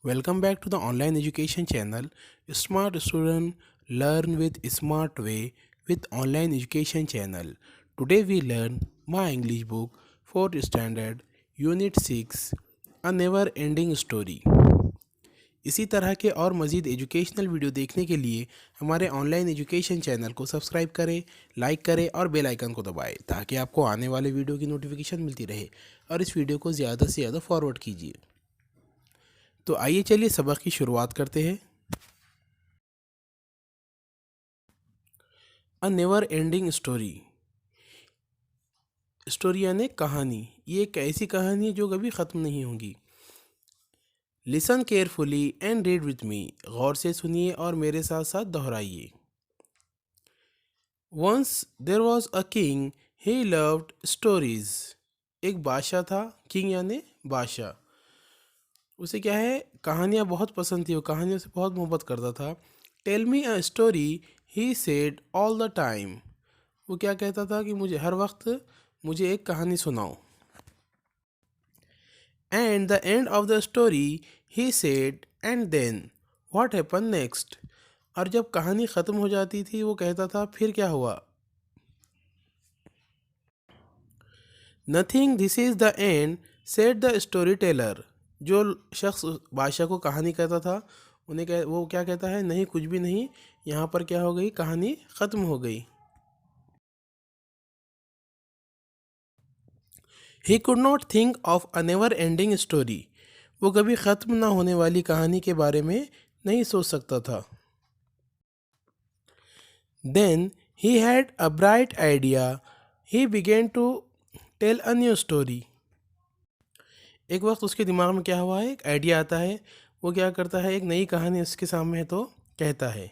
Welcome back to the online education channel Smart Student Learn with Smart Way with Online Education Channel. Today we learn my English book 4th Standard Unit 6 A Never Ending Story. इसी तरह के और मज़ीद educational video देखने के लिए हमारे online education channel को सब्सक्राइब करें, लाइक करें और बेल आइकन को दबाएं ताकि आपको आने वाले वीडियो की नोटिफिकेशन मिलती रहे और इस वीडियो को ज़्यादा से ज़्यादा फॉरवर्ड कीजिए। तो आइए चलिए सबक की शुरुआत करते हैं। A never ending story. Story यानी कहानी। ये एक ऐसी कहानी है जो कभी ख़त्म नहीं होगी। Listen carefully and read with me. गौर से सुनिए और मेरे साथ साथ दोहराइए। Once there was a king he loved stories. एक बादशाह था। किंग यानी बादशाह। उसे क्या है, कहानियाँ बहुत पसंद थी, वो कहानियों से बहुत मोहब्बत करता था। Tell me a story he said all the time. वो क्या कहता था कि मुझे हर वक्त मुझे एक कहानी सुनाओ। And the end of the story he said and then what happen next. और जब कहानी ख़त्म हो जाती थी वो कहता था फिर क्या हुआ। Nothing this is the end said the story teller. जो शख्स बादशाह को कहानी कहता था वो क्या कहता है, नहीं कुछ भी नहीं, यहाँ पर क्या हो गई, कहानी ख़त्म हो गई। He could not think of a never ending story. वो कभी ख़त्म ना होने वाली कहानी के बारे में नहीं सोच सकता था। Then he had a bright idea. He begin to tell a new story. एक वक्त उसके दिमाग में क्या हुआ है, एक आइडिया आता है। वो क्या करता है, एक नई कहानी उसके सामने है तो कहता है।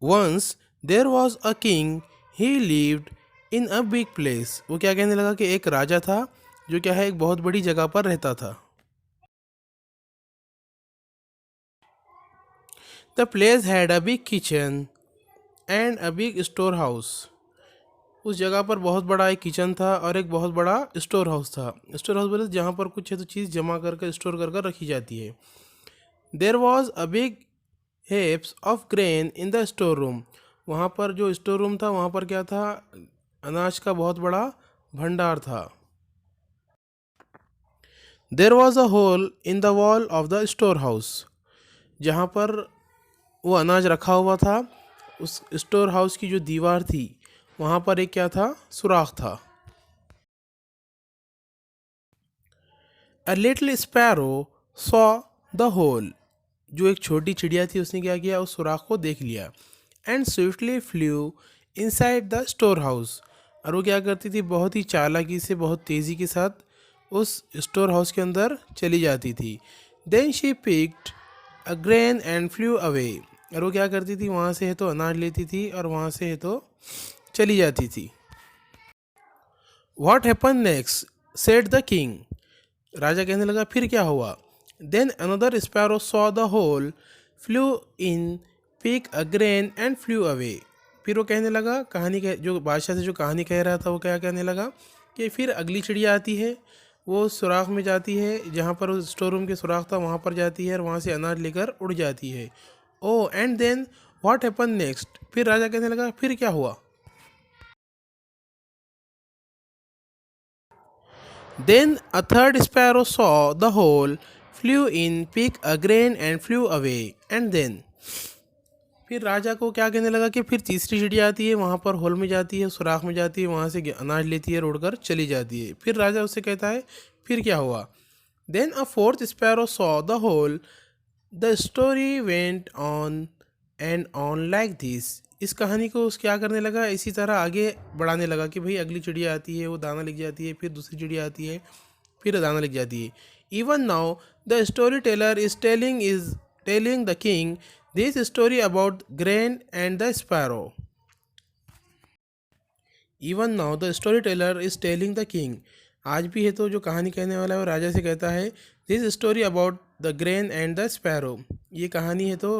Once there was a king he lived in a big place. वो क्या कहने लगा कि एक राजा था जो क्या है, एक बहुत बड़ी जगह पर रहता था। The place had a big kitchen and a big store house. उस जगह पर बहुत बड़ा एक किचन था और एक बहुत बड़ा स्टोर हाउस था। स्टोर हाउस बोले जहाँ पर कुछ है तो चीज़ जमा करके स्टोर कर कर रखी जाती है। देर was a big heaps of grain in the store room. वहाँ पर जो स्टोर रूम था वहाँ पर क्या था, अनाज का बहुत बड़ा भंडार था। There was a hole in the wall of the store house. जहाँ पर वो अनाज रखा हुआ था उस स्टोर हाउस की जो दीवार थी वहाँ पर एक क्या था, सुराख था। A little sparrow saw the hole. जो एक छोटी चिड़िया थी उसने क्या किया, उस सुराख को देख लिया। And swiftly flu inside the store house. और वो क्या करती थी, बहुत ही चालाकी से, बहुत तेज़ी के साथ उस स्टोर हाउस के अंदर चली जाती थी। Then she picked a grain and flew away. और वो क्या करती थी, वहाँ से है तो अनाज लेती थी और वहाँ से है तो चली जाती थी। What happen next said the king. राजा कहने लगा फिर क्या हुआ। Then another sparrow saw the hole flew in pick a grain and flew away. फिर वो कहने लगा, जो बादशाह से जो कहानी कह रहा था वो क्या कहने लगा कि फिर अगली चिड़िया आती है, वो सुराख में जाती है, जहाँ पर उस स्टोर रूम के सुराख था वहाँ पर जाती है और वहाँ से अनाज लेकर उड़ जाती है। Oh and then what happen next. फिर राजा कहने लगा फिर क्या हुआ। Then a third sparrow saw the hole, flew in, picked a grain and flew away. And then फिर राजा को क्या कहने लगा कि फिर तीसरी चिड़िया आती है, वहाँ पर होल में जाती है, सुराख में जाती है, वहाँ से अनाज लेती है, उड़कर चली जाती है। फिर राजा उससे कहता है फिर क्या हुआ। Then a fourth sparrow saw the hole, the story went on and on like this. इस कहानी को उस क्या करने लगा, इसी तरह आगे बढ़ाने लगा कि भाई अगली चिड़िया आती है, वो दाना लिख जाती है, फिर दूसरी चिड़िया आती है, फिर दाना लिख जाती है। Even now the story teller is telling the king this story about grain and the sparrow. Even now the story teller is telling the king. आज भी है तो जो कहानी कहने वाला है वो राजा से कहता है this story about the grain and the sparrow. ये कहानी है तो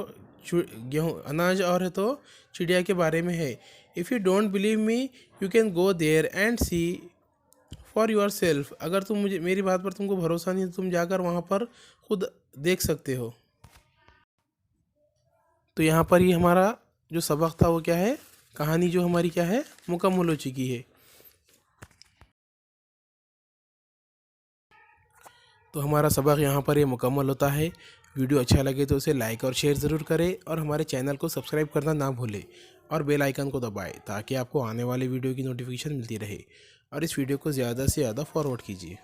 गेहूँ अनाज और है तो चिड़िया के बारे में है। If you don't believe me you can go there and see for yourself. अगर तुम मुझे मेरी बात पर तुमको भरोसा नहीं है तो तुम जाकर वहाँ पर खुद देख सकते हो। तो यहाँ पर ही हमारा जो सबक था वो क्या है, कहानी जो हमारी क्या है, मुकम्मल हो चुकी है। तो हमारा सबक यहाँ पर ये मुकम्मल होता है। वीडियो अच्छा लगे तो उसे लाइक और शेयर ज़रूर करें और हमारे चैनल को सब्सक्राइब करना ना भूलें और बेल आइकन को दबाएं ताकि आपको आने वाले वीडियो की नोटिफिकेशन मिलती रहे। और इस वीडियो को ज़्यादा से ज़्यादा फॉरवर्ड कीजिए।